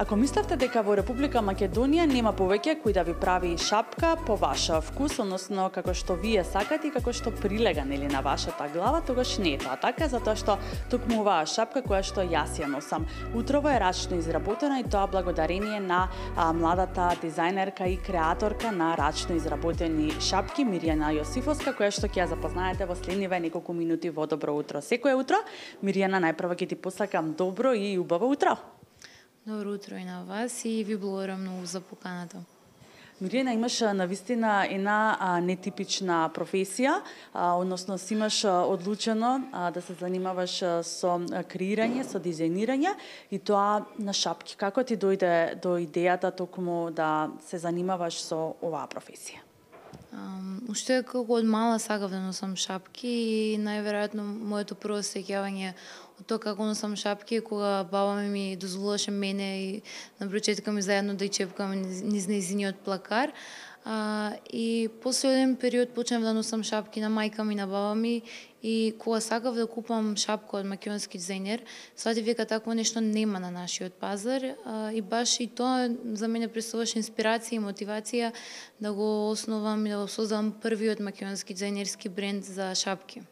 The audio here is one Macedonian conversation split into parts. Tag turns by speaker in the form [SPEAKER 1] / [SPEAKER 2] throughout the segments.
[SPEAKER 1] Ако мислевте дека во Република Македонија нема повеќе кој да ви прави шапка по вашиот вкус, односно како што вие сакате и како што прилега нели на вашата глава, тогаш не е тоа така, затоа што токму оваа шапка која што јас ја носам утрово е рачно изработена и тоа благодарение на младата дизајнерка и креаторка на рачно изработени шапки Мирјана Јосифовска, која што ќе ја запознаете во следниве неколку минути во Добро утро. Секое утро, Мирјана, најпрво ќе ти посакам добро и убаво утро.
[SPEAKER 2] Добро утро и на вас и ви благодарам многу за поканата.
[SPEAKER 1] Мирјана, имаш навистина една нетипична професија, односно си имаш одлучено да се занимаваш со креирање, со дизајнирање и тоа на шапки. Како ти дојде до идејата токму да се занимаваш со оваа професија?
[SPEAKER 2] Уште како од мала сакав да носам шапки и најверојатно моето прво сеќавање од тоа како носам шапки е кога баба ми дозволуваше мене и на брочетка ми заедно да ја чепкаме низ нејзиниот плакар. И после еден период почнав да носам шапки на мајка ми, на баба ми и кога сакав да купам шапка од македонски дизајнер, сватив дека такво нешто нема на нашиот пазар и баш и тоа за мене представуваше инспирација и мотивација да го основам и да го создам првиот македонски дизајнерски бренд за шапки.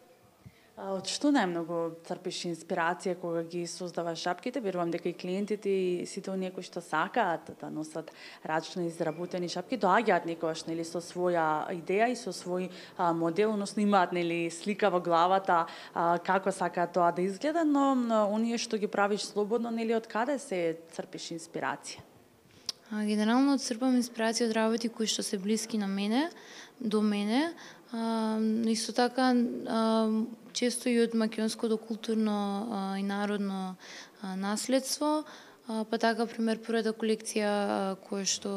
[SPEAKER 1] Од што најмногу црпиш инспирација кога ги создаваш шапките? Верувам дека и клиентите и сите оние кои што сакаат да носат рачно изработени шапки доаѓаат некогаш нели со своја идеја и со свој модел, односно имаат нели слика во главата како сакаат тоа да изгледа, но оние што ги правиш слободно нели од каде се црпиш инспирација?
[SPEAKER 2] Генерално црпам инспирација од работи кои што се блиски на мене, до мене. Исто така често и од македонското културно и народно наследство. Па така, пример, првата колекција која што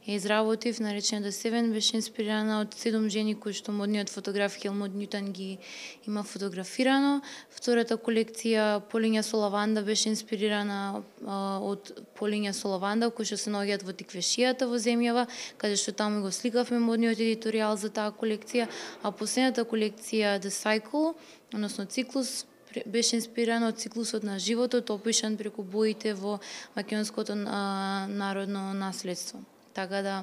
[SPEAKER 2] ја изработив, наречена Seven, беше инспирирана од 7 жени кои што модниот фотограф Хелмут Њутон ги има фотографирано. Втората колекција Полиња со лаванда беше инспирирана од полиња со лаванда кои што се наоѓаат во тиквешијата во земјава, каде што таму го сликавме модниот едиторијал за таа колекција, а последната колекција The Cycle, односно циклус, беше инспирирано од циклусот на животот, опишан преку боите во македонското народно наследство. Така да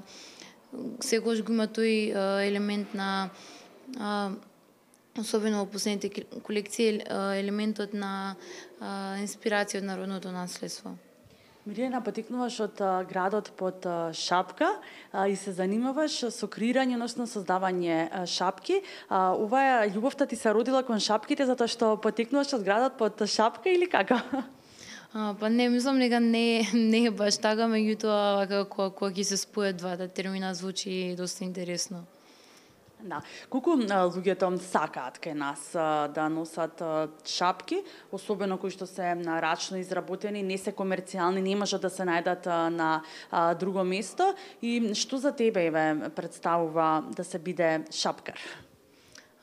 [SPEAKER 2] секогаш го има тој елемент на особено во последните колекции елементот на инспирација од народното наследство.
[SPEAKER 1] Мирјана, потекнуваш од градот под шапка и се занимаваш со креирање, односно создавање шапки. Оваа љубовта ти се родила кон шапките затоа што потекнуваш од градот под шапка или како?
[SPEAKER 2] Па не, мислам дека не е баш така, меѓутоа кога ќе се спојат двата термина звучи доста интересно.
[SPEAKER 1] Да. Колку луѓето сакаат кај нас да носат шапки, особено кои што се рачно изработени, не се комерцијални, не можат да се најдат на друго место, и што за тебе представува да се биде шапкар?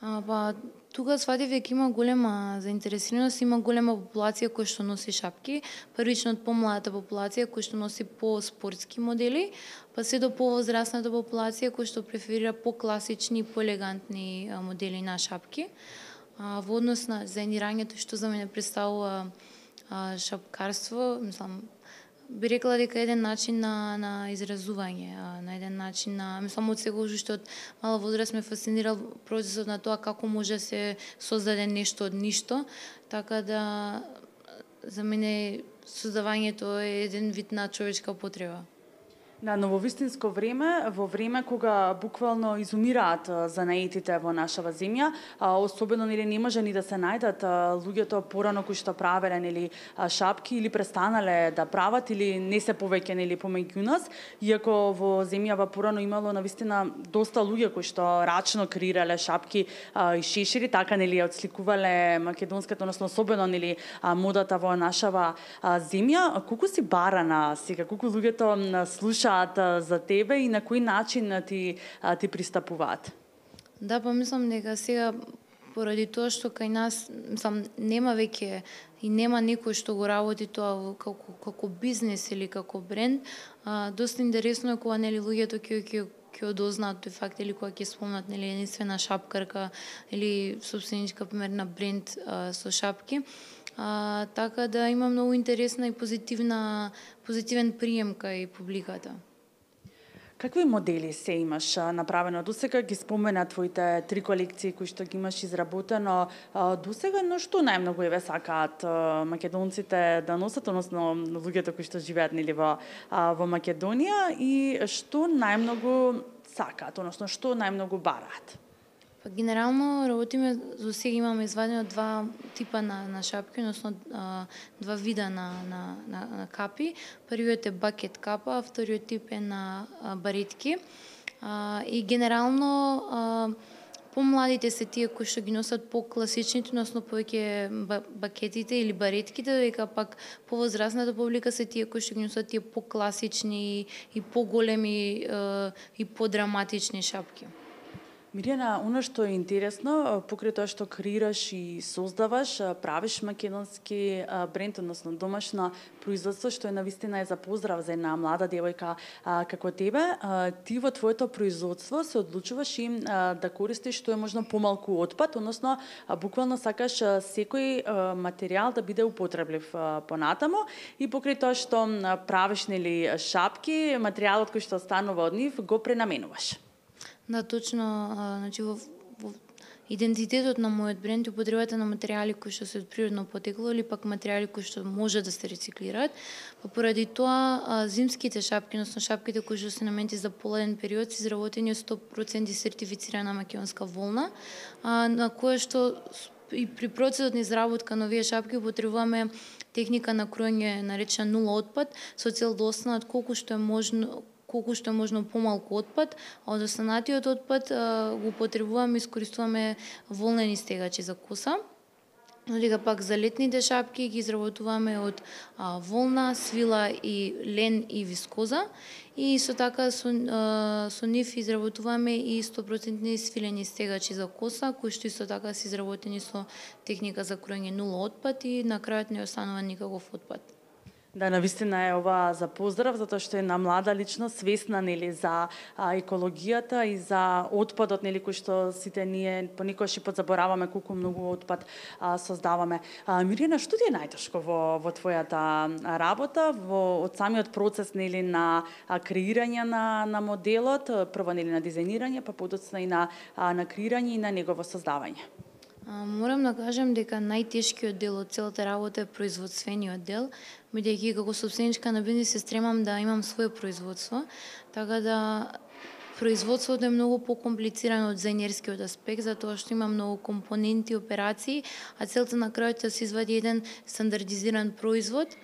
[SPEAKER 2] Па тука сватив дека има голема заинтересираност, има голема популација која што носи шапки, првично од помладата популација која што носи по-спортски модели, па се до повозрасната популација која што преферира по-класични, по-елегантни модели на шапки. Во однос на дизајнирањето што за мене представува шапкарство, мислам, би рекла дека еден начин на изразување, на еден начин на, мислам, од секогаш уште од мала возраст ме фасцинирал процесот на тоа како може да се создаде нешто од ништо, така да за мене создавањето е еден вид на човечка потреба.
[SPEAKER 1] На нововистинско време, во време кога буквално изумираат занаетите во нашава земја, особено нели не може ни да се најдат луѓето порано кои што правеле нели шапки или престанале да прават или не се повеќе нели помеѓу нас, иако во земјава порано имало навистина доста луѓе кои што рачно креирале шапки и шешири, така нели отсликувале македонската, односно особено нели модата во нашава земја. Колку си барана сега, колку луѓето слушаат за тебе и на кој начин ти пристапуваат?
[SPEAKER 2] Да, па мислам дека сега поради тоа што кај нас нема веќе и нема некој што го работи тоа како бизнес или како бренд, доста интересно е кога нели луѓето ќе одознаат тој факт или кога ќе спомнат нели единствена шапкарка или собственичка пример на бренд со шапки. Така да има многу интересна и позитивен прием кај публиката.
[SPEAKER 1] Какви модели се имаш направено досега? Ги спомена твоите 3 колекции кои што ги имаш изработено досега, но што најмногу еве сакаат македонците да носат, односно луѓето кои што живеат нели во Македонија, и што најмногу сакаат, односно што најмногу бараат?
[SPEAKER 2] Па генерално работиме, за сега имаме извадено 2 типа на шапки, односно 2 вида на капи. Првиот е бакет капа, а вториот тип е на баретки. И генерално помладите се тие кои што ги носат по-класичните, односно повеќе бакетите или баретките, додека пак повозрасната публика се тие кои што ги носат тие по-класични и поголеми и подраматични шапки.
[SPEAKER 1] Мирјана, оно што е интересно, покрај тоа што креираш и создаваш, правиш македонски бренд, односно домашно производство, што е навистина е за поздрав за една млада девојка како тебе, ти во твоето производство се одлучуваш и да користиш што е можно помалку отпад, односно буквално сакаш секој материјал да биде употреблив понатаму, и покрај тоа што правиш нели шапки, материјалот кој што останува од нив го пренаменуваш.
[SPEAKER 2] Да, точно, значи во идентитетот на мојот бренд е употребата на материјали кои што се од природно потекло или пак материјали кои што може да се рециклираат. Па поради тоа зимските шапки, односно шапките кои што се наменети за поладен период, се изработени 100% сертифицирана македонска волна, на која што и при процесот на изработка на овие шапки употребуваме техника на кроење наречена нула отпад, со цел да останат колку што е можно помалку отпад, а од останатиот отпад го употребуваме, искористуваме волнени стегачи за коса. Додека пак за летните шапки ги изработуваме од волна, свила и лен и вискоза, и со така со нив изработуваме и 100% свилени стегачи за коса, кои што исто така се изработени со техника за кроење нула отпад и на крајот не останува никаков отпад.
[SPEAKER 1] Да, навистина е ова за поздрав, затоа што е на млада личност, свесна нели за екологијата и за отпадот нели кој што сите ние понекогаш и подзабораваме колку многу отпад создаваме. Мирјана, што ти е најтешко во твојата работа, од самиот процес нели на креирање на моделот, прво нели на дизајнирање, па подоцна и на креирање и на негово создавање?
[SPEAKER 2] Морам да кажам дека најтешкиот дел од целата работа е производствениот дел, бидејќи како собственичка на бизнис се стремам да имам свое производство, така да производството е многу покомплицирано од дизајнерскиот аспект, затоа што има многу компоненти, операции, а целта на крајот да се извади еден стандардизиран производ.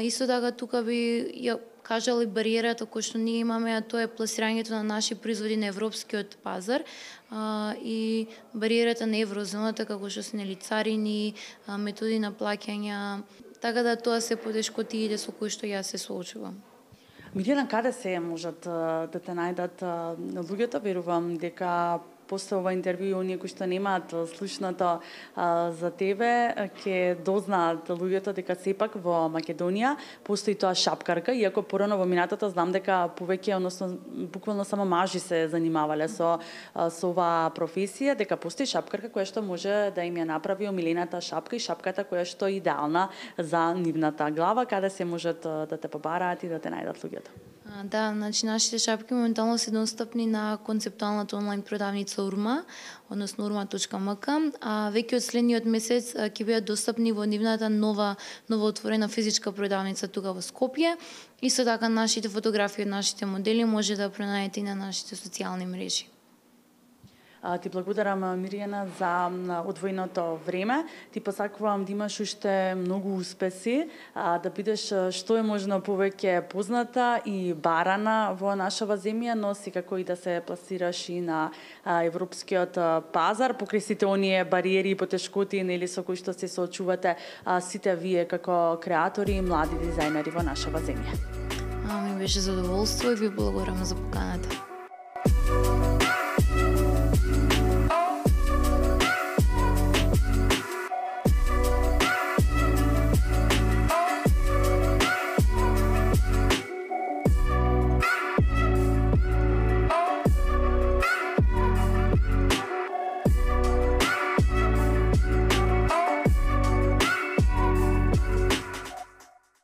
[SPEAKER 2] Исто така тука би ја кажала и бариерата која што ние имаме, а тоа е пласирањето на наши производи на европскиот пазар и бариерата на еврозоната, како што се нели царини, методи на плаќања, така да тоа се потешкотиите со кои што јас се соочувам.
[SPEAKER 1] Мирјана, каде се можат да те најдат луѓето? Верувам дека после ова интервју оние кои што немаат слушнато за тебе ќе дознаат луѓето дека сепак во Македонија постои тоа шапкарка, иако порано во минатото знам дека повеќе, односно буквално само мажи се занимавале со оваа професија, дека постои шапкарка која што може да им ја направи омилената шапка и шапката која што е идеална за нивната глава. Каде се можат да те побараат и да те најдат луѓето?
[SPEAKER 2] Да, значи нашите шапки моментално се достапни на концептуалната онлайн продавница Урма, односно urma.mk, а веќе од следниот месец ќе бидат достапни во нивната нова отворена физичка продавница тука во Скопје. Исто така нашите фотографии од нашите модели може да пронајдете и на нашите социјални мрежи.
[SPEAKER 1] Ти благодарам, Мирјана, за одвоеното време. Ти посакувам да имаш уште многу успеси, да бидеш што е можно повеќе позната и барана во нашава земја, но секако и да се пласираш и на европскиот пазар, покрај сите оние бариери и потешкоти нели со кои што се соочувате сите вие како креатори и млади дизајнери во нашава земја.
[SPEAKER 2] Ми беше задоволство и ви благодарам за поканата.